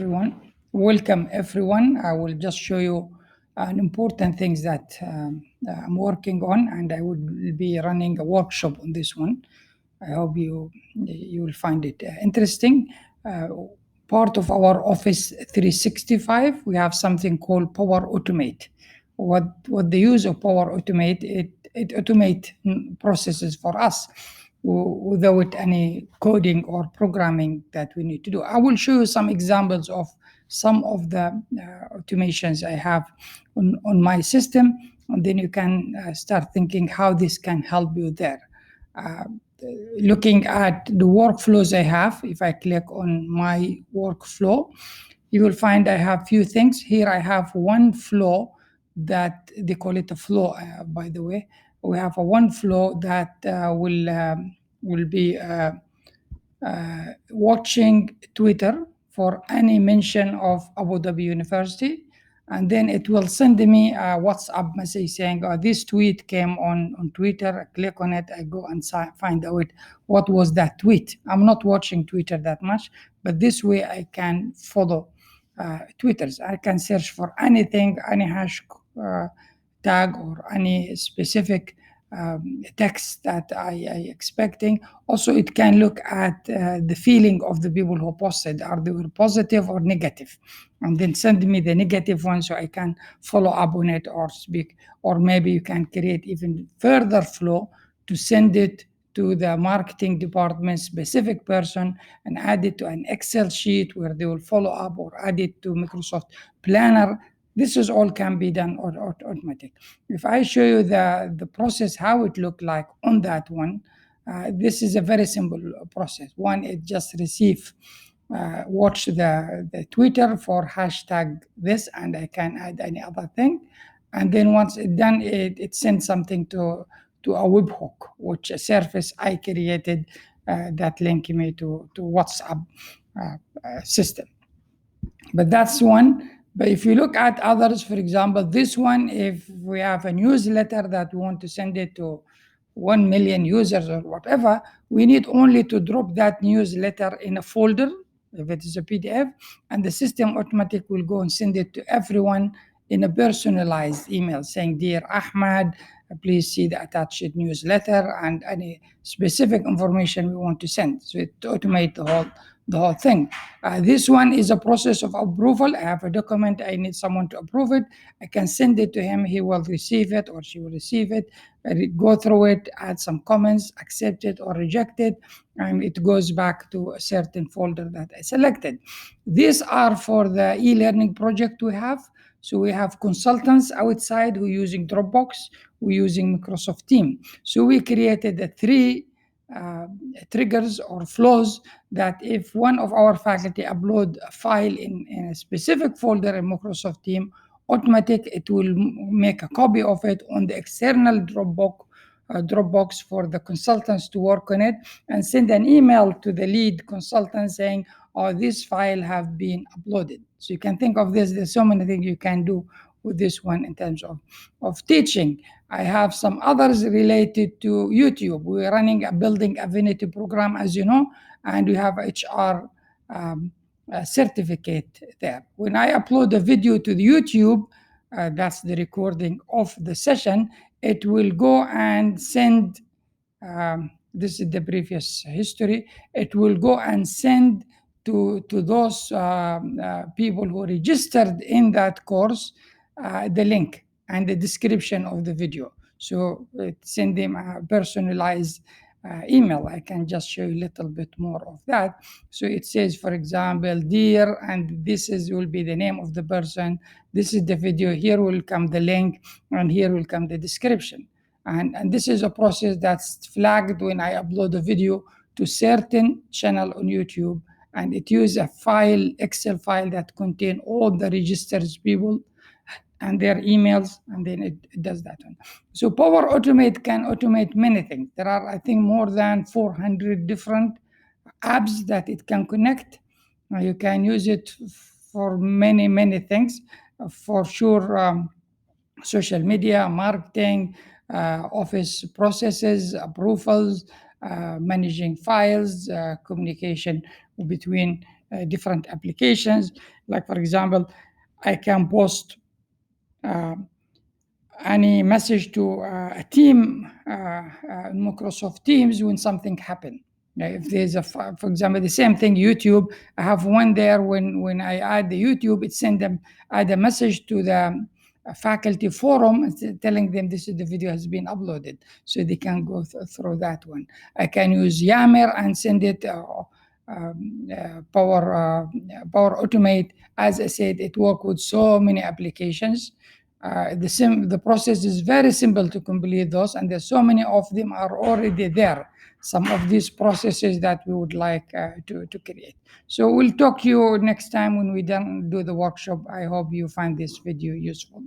everyone. Welcome everyone. I will just show you an important things that I'm working on, and I will be running a workshop on this one. I hope you will find it interesting. Part of our Office 365, we have something called Power Automate. What the use of Power Automate, it automate processes for us without any coding or programming that we need to do. I will show you some examples of some of the automations I have on my system, and then you can start thinking how this can help you there. Looking at the workflows I have, if I click on my workflow, you will find I have few things. Here I have one flow that they call it a flow, by the way. We have a one flow that will be watching Twitter for any mention of Abu Dhabi University, and then it will send me a WhatsApp message saying, this tweet came on Twitter. I click on it, I go and find out what was that tweet. I'm not watching Twitter that much, but this way I can follow Twitters. I can search for anything, any hash tag or any specific text that I expecting. Also, it can look at the feeling of the people who posted. Are they positive or negative? And then send me the negative one so I can follow up on it or speak. Or maybe you can create even further flow to send it to the marketing department specific person and add it to an Excel sheet where they will follow up, or add it to Microsoft Planner. This is all can be done automatic. If I show you the process, how it looked like on that one, this is a very simple process. One, it just receive, watch the Twitter for hashtag this, and I can add any other thing. And then once it's done, it sends something to a webhook, which a service I created that link me to WhatsApp system. But that's one. But if you look at others, for example, this one, if we have a newsletter that we want to send it to 1 million users or whatever, we need only to drop that newsletter in a folder, if it is a PDF, and the system automatic will go and send it to everyone in a personalized email saying, Dear Ahmad, please see the attached newsletter and any specific information we want to send. So it automate the whole thing. This one is a process of approval. I have a document, I need someone to approve it. I can send it to him, he will receive it or she will receive it, go through it, add some comments, accept it or reject it, and it goes back to a certain folder that I selected. These are for the e-learning project we have. So we have consultants outside who are using Dropbox, we're using Microsoft Teams. So we created the three triggers or flows that if one of our faculty upload a file in a specific folder in Microsoft Teams, automatic it will make a copy of it on the external Dropbox for the consultants to work on it, and send an email to the lead consultant saying, this file have been uploaded. So you can think of this, there's so many things you can do with this one in terms of teaching. I have some others related to YouTube. We're running a Building Affinity program, as you know, and we have HR certificate there. When I upload a video to the YouTube, that's the recording of the session, it will go and send, this is the previous history, it will go and send to those people who registered in that course the link and the description of the video. So send them a personalized email. I can just show you a little bit more of that. So it says, for example, Dear, and this will be the name of the person. This is the video. Here will come the link, and here will come the description. And this is a process that's flagged when I upload a video to certain channel on YouTube, and it uses a file, Excel file that contain all the registered people and their emails, and then it does that one. So Power Automate can automate many things. There are, I think, more than 400 different apps that it can connect. You can use it for many, many things. For sure, social media, marketing, office processes, approvals, managing files, communication between different applications. Like, for example, I can post uh, any message to a team, Microsoft Teams, when something happened. If there's for example, the same thing, YouTube, I have one there when I add the YouTube, it send them, add a message to the faculty forum telling them this is the video has been uploaded, so they can go through that one. I can use Yammer and send it Power Automate. As I said, it works with so many applications. The process is very simple to complete those, and there's so many of them are already there. Some of these processes that we would like to create. So we'll talk to you next time when we do the workshop. I hope you find this video useful.